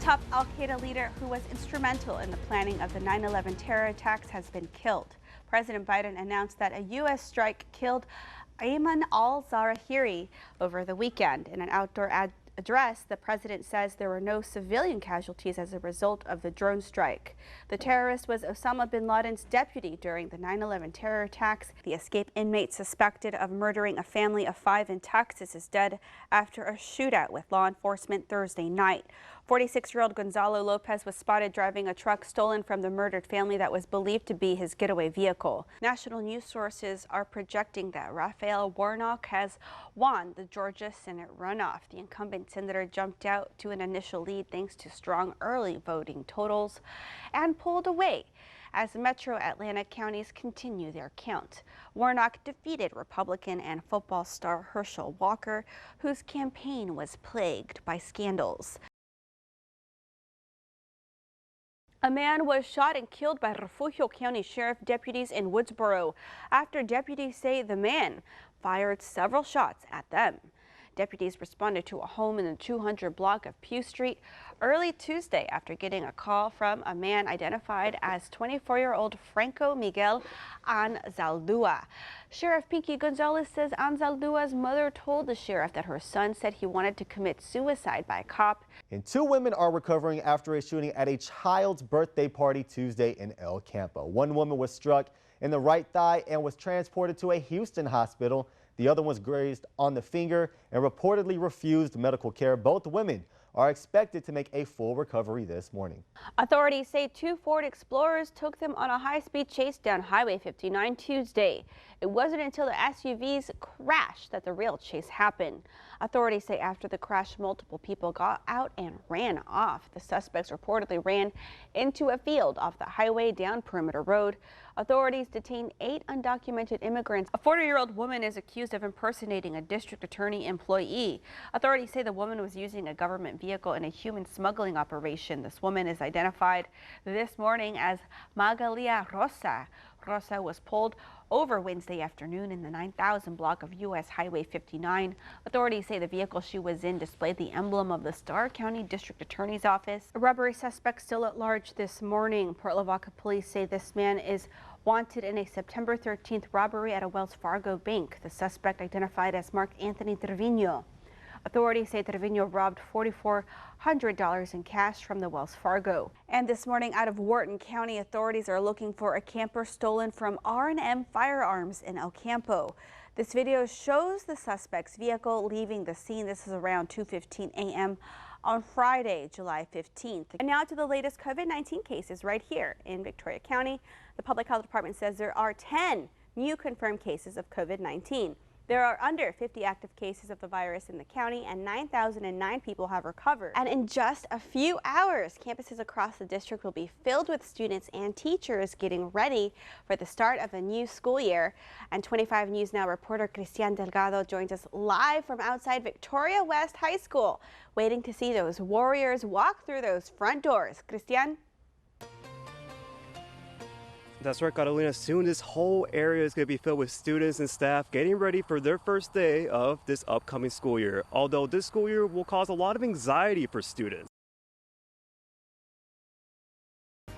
top al-Qaeda leader who was instrumental in the planning of the 9/11 terror attacks has been killed. President Biden announced that a U.S. strike killed Ayman al-Zawahiri over the weekend. In an outdoor address, the president says there were no civilian casualties as a result of the drone strike. The terrorist was Osama bin Laden's deputy during the 9/11 terror attacks. The escaped inmate suspected of murdering a family of 5 in Texas is dead after a shootout with law enforcement Thursday night. 46-year-old Gonzalo Lopez was spotted driving a truck stolen from the murdered family that was believed to be his getaway vehicle. National news sources are projecting that Raphael Warnock has won the Georgia Senate runoff. The incumbent senator jumped out to an initial lead thanks to strong early voting totals and pulled away as Metro Atlanta counties continue their count. Warnock defeated Republican and football star Herschel Walker, whose campaign was plagued by scandals. A man was shot and killed by Refugio County Sheriff deputies in Woodsboro after deputies say the man fired several shots at them. Deputies responded to a home in the 200 block of Pugh Street early Tuesday after getting a call from a man identified as 24-year-old Franco Miguel Anzaldúa. Sheriff Pinky Gonzalez says Anzaldúa's mother told the sheriff that her son said he wanted to commit suicide by a cop. And 2 women are recovering after a shooting at a child's birthday party Tuesday in El Campo. One woman was struck in the right thigh and was transported to a Houston hospital. The other was grazed on the finger and reportedly refused medical care. Both women are expected to make a full recovery this morning. Authorities say 2 Ford Explorers took them on a high-speed chase down Highway 59 Tuesday. It wasn't until the SUVs crashed that the real chase happened. Authorities say after the crash, multiple people got out and ran off. The suspects reportedly ran into a field off the highway down Perimeter Road. Authorities detained 8 undocumented immigrants. A 40-year-old woman is accused of impersonating a district attorney employee. Authorities say the woman was using a government vehicle in a human smuggling operation. This woman is identified this morning as Magalia Rosa. Rosa was pulled over Wednesday afternoon in the 9,000 block of U.S. Highway 59. Authorities say the vehicle she was in displayed the emblem of the Starr County District Attorney's Office. A robbery suspect still at large this morning. Port Lavaca police say this man is wanted in a September 13th robbery at a Wells Fargo bank. The suspect identified as Mark Anthony Trevino. Authorities say Trevino robbed $4,400 in cash from the Wells Fargo. And this morning out of Wharton County, authorities are looking for a camper stolen from R&M Firearms in El Campo. This video shows the suspect's vehicle leaving the scene. This is around 2:15 a.m. on Friday, July 15th. And now to the latest COVID-19 cases right here in Victoria County. The Public Health Department says there are 10 new confirmed cases of COVID-19. There are under 50 active cases of the virus in the county, and 9,009 people have recovered. And in just a few hours, campuses across the district will be filled with students and teachers getting ready for the start of a new school year. And 25 News Now reporter Cristian Delgado joins us live from outside Victoria West High School, waiting to see those warriors walk through those front doors. Cristian? That's right, Carolina. Soon this whole area is going to be filled with students and staff getting ready for their first day of this upcoming school year. Although this school year will cause a lot of anxiety for students.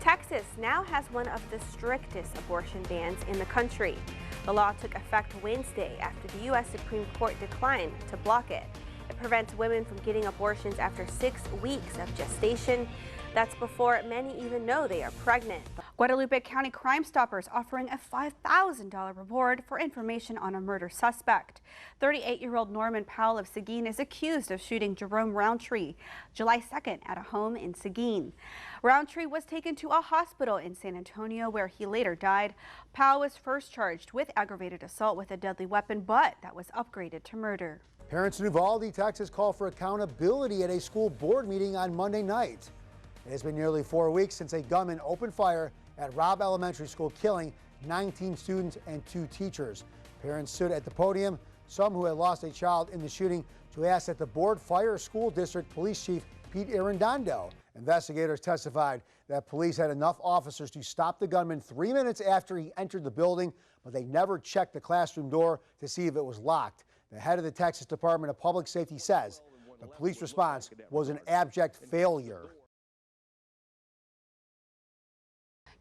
Texas now has one of the strictest abortion bans in the country. The law took effect Wednesday after the U.S. Supreme Court declined to block it. It prevents women from getting abortions after 6 weeks of gestation. That's before many even know they are pregnant. Guadalupe County Crime Stoppers offering a $5,000 reward for information on a murder suspect. 38-year-old Norman Powell of Seguin is accused of shooting Jerome Roundtree July 2nd at a home in Seguin. Roundtree was taken to a hospital in San Antonio where he later died. Powell was first charged with aggravated assault with a deadly weapon, but that was upgraded to murder. Parents in Uvalde, Texas call for accountability at a school board meeting on Monday night. It has been nearly 4 weeks since a gunman opened fire at Robb Elementary School, killing 19 students and 2 teachers. Parents stood at the podium, some who had lost a child in the shooting, to ask that the board fire school district police chief Pete Arredondo. Investigators testified that police had enough officers to stop the gunman 3 minutes after he entered the building, but they never checked the classroom door to see if it was locked. The head of the Texas Department of Public Safety says the police response was an abject failure.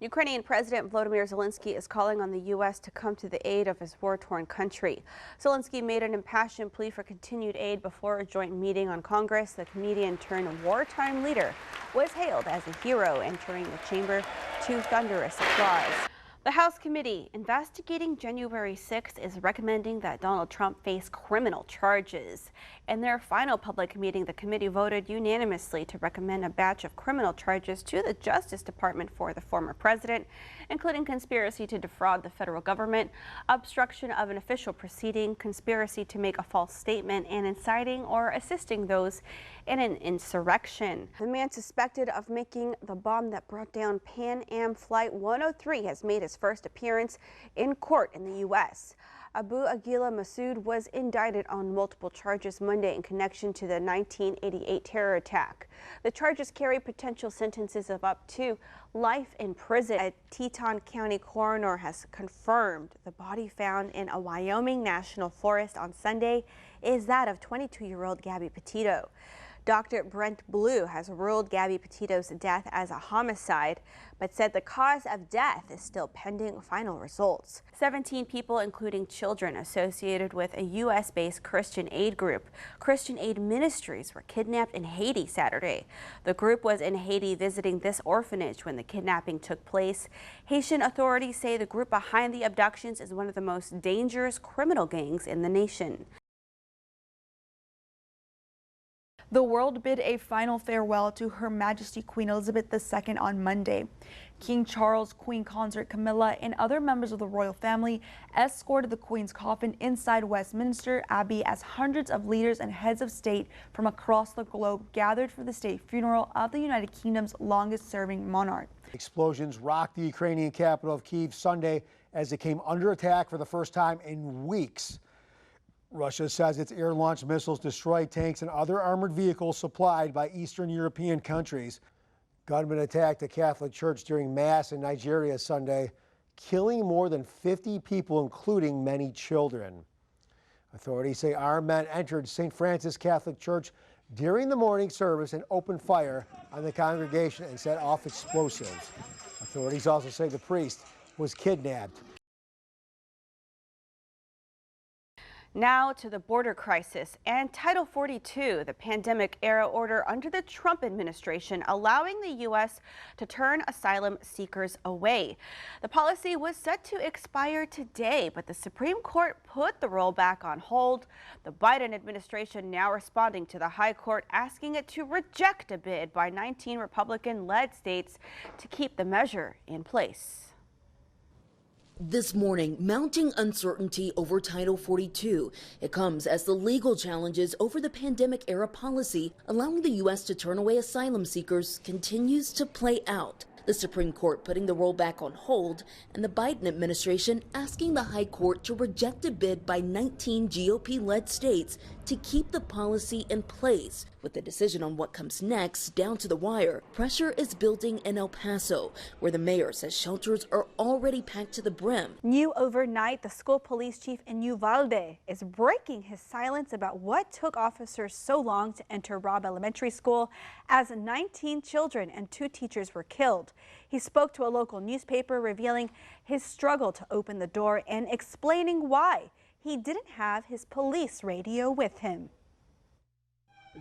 Ukrainian President Volodymyr Zelensky is calling on the U.S. to come to the aid of his war-torn country. Zelensky made an impassioned plea for continued aid before a joint meeting on Congress. The comedian turned wartime leader was hailed as a hero, entering the chamber to thunderous applause. The House committee investigating January 6th is recommending that Donald Trump face criminal charges. In their final public meeting, the committee voted unanimously to recommend a batch of criminal charges to the Justice Department for the former president, including conspiracy to defraud the federal government, obstruction of an official proceeding, conspiracy to make a false statement, and inciting or assisting those in an insurrection. The man suspected of making the bomb that brought down Pan Am Flight 103 has made his first appearance in court in the U.S. Abu Aguila Masood was indicted on multiple charges Monday in connection to the 1988 terror attack. The charges carry potential sentences of up to life in prison. A Teton County coroner has confirmed the body found in a Wyoming national forest on Sunday is that of 22-year-old Gabby Petito. Dr. Brent Blue has ruled Gabby Petito's death as a homicide, but said the cause of death is still pending final results. 17 people, including children associated with a U.S.-based Christian aid group, Christian Aid Ministries, were kidnapped in Haiti Saturday. The group was in Haiti visiting this orphanage when the kidnapping took place. Haitian authorities say the group behind the abductions is one of the most dangerous criminal gangs in the nation. The world bid a final farewell to Her Majesty Queen Elizabeth II on Monday. King Charles, Queen Consort Camilla, and other members of the royal family escorted the Queen's coffin inside Westminster Abbey as hundreds of leaders and heads of state from across the globe gathered for the state funeral of the United Kingdom's longest-serving monarch. Explosions rocked the Ukrainian capital of Kyiv Sunday as it came under attack for the first time in weeks. Russia says its air-launched missiles destroyed tanks and other armored vehicles supplied by Eastern European countries. Gunmen attacked a Catholic church during Mass in Nigeria Sunday, killing more than 50 people, including many children. Authorities say armed men entered St. Francis Catholic Church during the morning service and opened fire on the congregation and set off explosives. Authorities also say the priest was kidnapped. Now to the border crisis and Title 42, the pandemic-era order under the Trump administration allowing the U.S. to turn asylum seekers away. The policy was set to expire today, but the Supreme Court put the rollback on hold. The Biden administration now responding to the High Court, asking it to reject a bid by 19 Republican-led states to keep the measure in place. This morning, mounting uncertainty over Title 42. It comes as the legal challenges over the pandemic-era policy allowing the U.S. to turn away asylum seekers continues to play out. The Supreme Court putting the rollback on hold, and the Biden administration asking the High Court to reject a bid by 19 GOP-led states to keep the policy in place. With the decision on what comes next down to the wire, pressure is building in El Paso, where the mayor says shelters are already packed to the brim. New overnight, the school police chief in Uvalde is breaking his silence about what took officers so long to enter Robb Elementary School, as 19 children and 2 teachers were killed. He spoke to a local newspaper, revealing his struggle to open the door and explaining why he didn't have his police radio with him.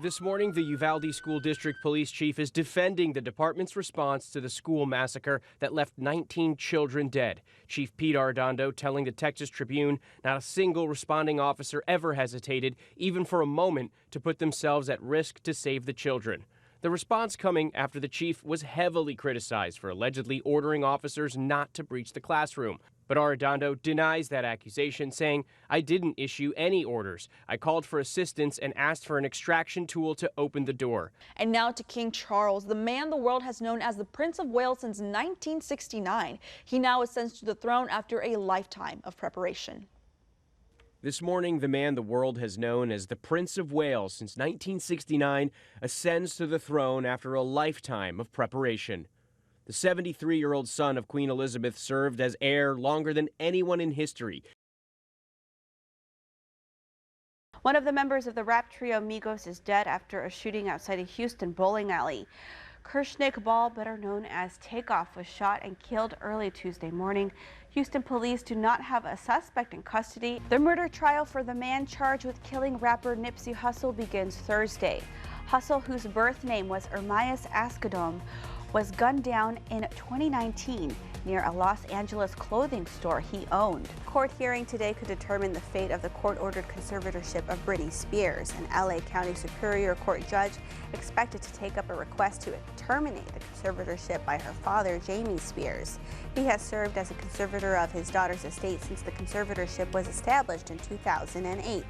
This morning, the Uvalde School District Police Chief is defending the department's response to the school massacre that left 19 children dead. Chief Pete Arredondo telling the Texas Tribune not a single responding officer ever hesitated, even for a moment, to put themselves at risk to save the children. The response coming after the chief was heavily criticized for allegedly ordering officers not to breach the classroom. But Arredondo denies that accusation, saying, "I didn't issue any orders. I called for assistance and asked for an extraction tool to open the door." And now to King Charles, the man the world has known as the Prince of Wales since 1969. He now ascends to the throne after a lifetime of preparation. This morning, the man the world has known as the Prince of Wales since 1969 ascends to the throne after a lifetime of preparation. The 73-year-old son of Queen Elizabeth served as heir longer than anyone in history. One of the members of the rap trio Migos is dead after a shooting outside a Houston bowling alley. Kershnick Ball, better known as Takeoff, was shot and killed early Tuesday morning. Houston police do not have a suspect in custody. The murder trial for the man charged with killing rapper Nipsey Hussle begins Thursday. Hussle, whose birth name was Ermias Ascadom, was gunned down in 2019 near a Los Angeles clothing store he owned. Court hearing today could determine the fate of the court-ordered conservatorship of Britney Spears. An LA County Superior Court judge expected to take up a request to terminate the conservatorship by her father, Jamie Spears. He has served as a conservator of his daughter's estate since the conservatorship was established in 2008.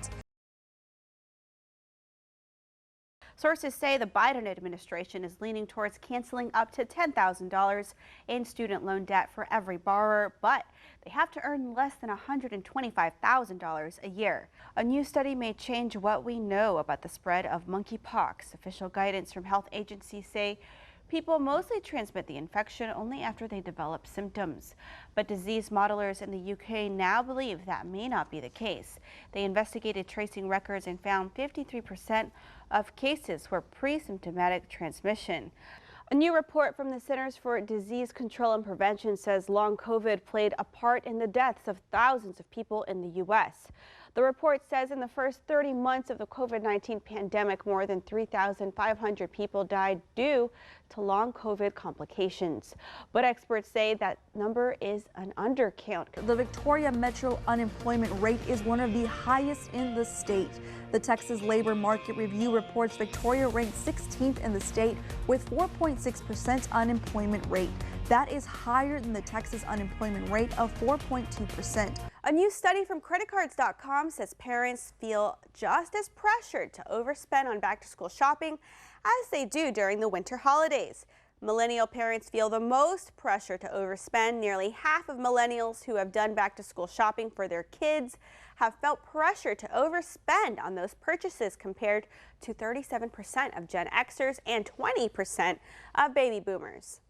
Sources say the Biden administration is leaning towards canceling up to $10,000 in student loan debt for every borrower, but they have to earn less than $125,000 a year. A new study may change what we know about the spread of monkeypox. Official guidance from health agencies say people mostly transmit the infection only after they develop symptoms. But disease modelers in the UK now believe that may not be the case. They investigated tracing records and found 53% of cases were pre-symptomatic transmission. A new report from the Centers for Disease Control and Prevention says long COVID played a part in the deaths of thousands of people in the U.S. The report says in the first 30 months of the COVID-19 pandemic, more than 3,500 people died due to long COVID complications. But experts say that number is an undercount. The Victoria Metro unemployment rate is one of the highest in the state. The Texas Labor Market Review reports Victoria ranked 16th in the state with 4.6% unemployment rate. That is higher than the Texas unemployment rate of 4.2%. A new study from creditcards.com says parents feel just as pressured to overspend on back-to-school shopping as they do during the winter holidays. Millennial parents feel the most pressure to overspend. Nearly half of millennials who have done back-to-school shopping for their kids have felt pressure to overspend on those purchases, compared to 37% of Gen Xers and 20% of baby boomers.